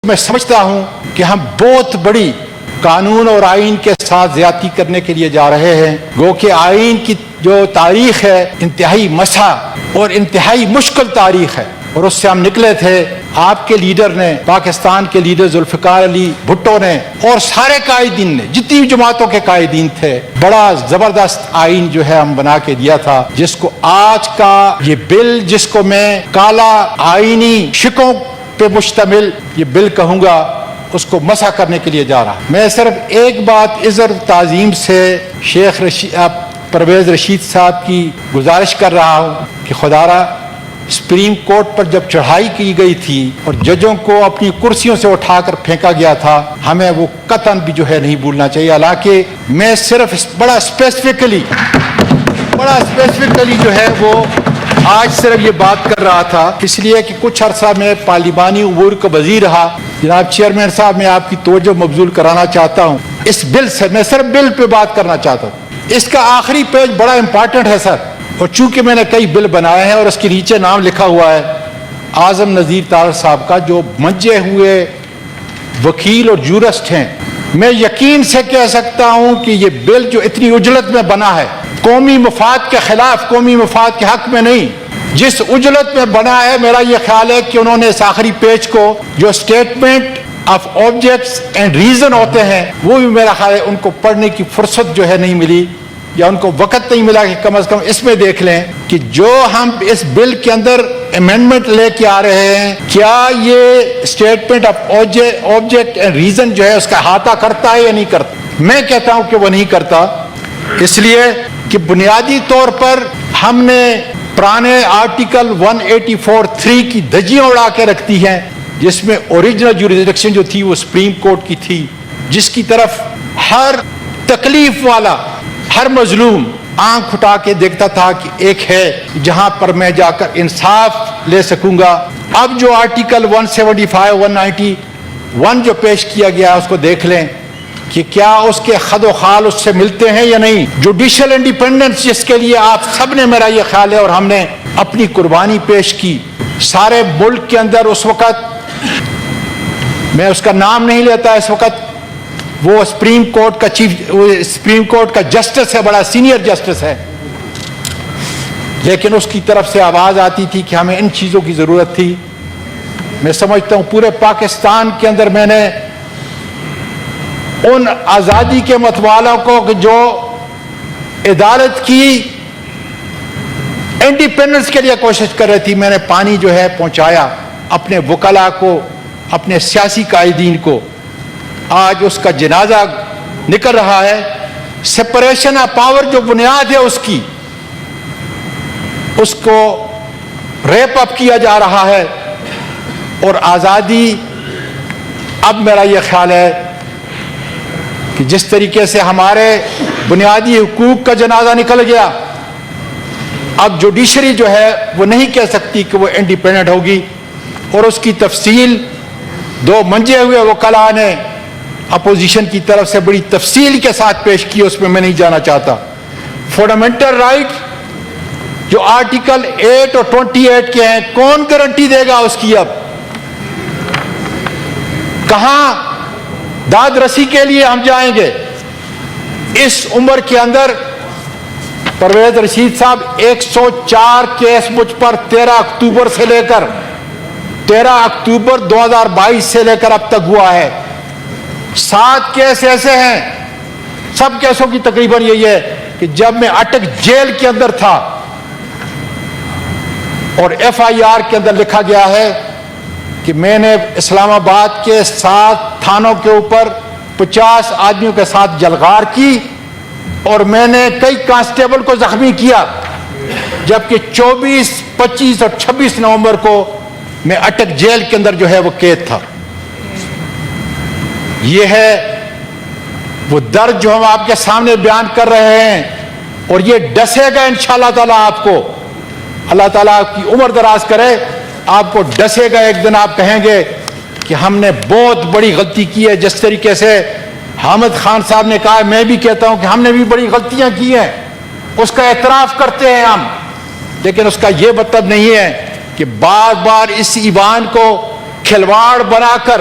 میں سمجھتا ہوں کہ ہم بہت بڑی قانون اور آئین کے ساتھ زیادتی کرنے کے لیے جا رہے ہیں، گو کہ آئین کی جو تاریخ ہے انتہائی مسا اور انتہائی مشکل تاریخ ہے، اور اس سے ہم نکلے تھے۔ آپ کے لیڈر نے، پاکستان کے لیڈر ذوالفقار علی بھٹو نے اور سارے قائدین نے، جتنی بھی جماعتوں کے قائدین تھے، بڑا زبردست آئین جو ہے ہم بنا کے دیا تھا، جس کو آج کا یہ بل، جس کو میں کالا آئینی شکوں پہ مشتمل یہ بل کہوں گا، اس کو مسح کرنے کے لیے جا رہا۔ میں صرف ایک بات عذر تعظیم سے شیخ پرویز رشید صاحب کی گزارش کر رہا ہوں کہ خدارا سپریم کورٹ پر جب چڑھائی کی گئی تھی اور ججوں کو اپنی کرسیوں سے اٹھا کر پھینکا گیا تھا، ہمیں وہ قطعاً بھی جو ہے نہیں بھولنا چاہیے۔ حالانکہ میں صرف بڑا اسپیسیفکلی جو ہے وہ آج صرف یہ بات کر رہا تھا، اس لیے کہ کچھ عرصہ میں پارلیمانی امور کا وزیر رہا۔ جناب چیئرمین صاحب، میں آپ کی توجہ مبذول کرانا چاہتا ہوں اس بل سے، میں صرف بل پہ بات کرنا چاہتا ہوں۔ اس کا آخری پیج بڑا امپارٹنٹ ہے سر، اور چونکہ میں نے کئی بل بنائے ہیں اور اس کے نیچے نام لکھا ہوا ہے اعظم نذیر طاہر صاحب کا، جو منجے ہوئے وکیل اور جورسٹ ہیں، میں یقین سے کہہ سکتا ہوں کہ یہ بل جو اتنی اجلت میں بنا ہے، قومی مفاد کے خلاف، قومی مفاد کے حق میں نہیں، جس اجلت میں بنا ہے، میرا یہ خیال ہے کہ انہوں نے اس آخری پیج کو جو statement of objects and reason ہوتے ہیں، وہ بھی میرا خیال ہے ان کو پڑھنے کی فرصت جو ہے نہیں ملی، یا ان کو وقت نہیں ملا کہ کم از کم اس میں دیکھ لیں کہ جو ہم اس بل کے اندر امینڈمنٹ لے کے آ رہے ہیں، کیا یہ statement of object and reason جو ہے اس کا احاطہ کرتا ہے یا نہیں کرتا۔ میں کہتا ہوں کہ وہ نہیں کرتا، اس لیے کہ بنیادی طور پر ہم نے پرانے آرٹیکل 184(3) کی دھجیاں اڑا کے رکھتی ہیں، جس میں اوریجنل جوریسڈکشن جو تھی وہ سپریم کورٹ کی تھی، جس کی طرف ہر تکلیف والا، ہر مظلوم آنکھ اٹھا کے دیکھتا تھا کہ ایک ہے جہاں پر میں جا کر انصاف لے سکوں گا۔ اب جو آرٹیکل 175 191 جو پیش کیا گیا اس کو دیکھ لیں کہ کیا اس کے خد و خال اس سے ملتے ہیں یا نہیں۔ جوڈیشل انڈیپینڈنس، جس کے لیے آپ سب نے، میرا یہ خیال ہے، اور ہم نے اپنی قربانی پیش کی سارے ملک کے اندر، اس وقت میں اس کا نام نہیں لیتا، اس وقت وہ سپریم کورٹ کا جسٹس ہے، بڑا سینئر جسٹس ہے، لیکن اس کی طرف سے آواز آتی تھی کہ ہمیں ان چیزوں کی ضرورت تھی۔ میں سمجھتا ہوں پورے پاکستان کے اندر میں نے ان آزادی کے متوالوں کو کہ جو عدالت کی انڈیپینڈنس کے لیے کوشش کر رہی تھی، میں نے پانی جو ہے پہنچایا اپنے وکلاء کو، اپنے سیاسی قائدین کو۔ آج اس کا جنازہ نکل رہا ہے، سپریشن آف پاور جو بنیاد ہے اس کی، اس کو ریپ اپ کیا جا رہا ہے، اور آزادی، اب میرا یہ خیال ہے کہ جس طریقے سے ہمارے بنیادی حقوق کا جنازہ نکل گیا، اب جوڈیشری جو ہے وہ نہیں کہہ سکتی کہ وہ انڈیپینڈنٹ ہوگی، اور اس کی تفصیل دو منجے ہوئے وکلاء نے اپوزیشن کی طرف سے بڑی تفصیل کے ساتھ پیش کی، اس میں نہیں جانا چاہتا۔ فنڈامنٹل رائٹ جو آرٹیکل 8 اور 28 کے ہیں، کون گارنٹی دے گا اس کی؟ اب کہاں داد رسی کے لیے ہم جائیں گے؟ اس عمر کے اندر پرویز رشید صاحب 104 کیس مجھ پر 13 اکتوبر سے لے کر 13 اکتوبر 2022 سے لے کر اب تک ہوا ہے۔ 7 کیس ایسے ہیں، سب کیسوں کی تقریباً یہی ہے کہ جب میں اٹک جیل کے اندر تھا، اور FIR کے اندر لکھا گیا ہے کہ میں نے اسلام آباد کے 7 تھانوں کے اوپر 50 آدمیوں کے ساتھ جلغار کی، اور میں نے کئی کانسٹیبل کو زخمی کیا، جبکہ 24، 25 اور 26 نومبر کو میں اٹک جیل کے اندر جو ہے وہ قید تھا۔ یہ ہے وہ درد جو ہم آپ کے سامنے بیان کر رہے ہیں، اور یہ ڈسے گا انشاءاللہ تعالیٰ آپ کو، اللہ تعالیٰ آپ کی عمر دراز کرے، آپ کو ڈسے گا۔ ایک دن آپ کہیں گے کہ ہم نے بہت بڑی غلطی کی ہے، جس طریقے سے حامد خان صاحب نے کہا، میں بھی کہتا ہوں کہ ہم نے بھی بڑی غلطیاں کی ہیں، اس کا اعتراف کرتے ہیں ہم، لیکن اس کا یہ مطلب نہیں ہے کہ بار بار اس ایوان کو کھلواڑ بنا کر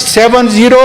70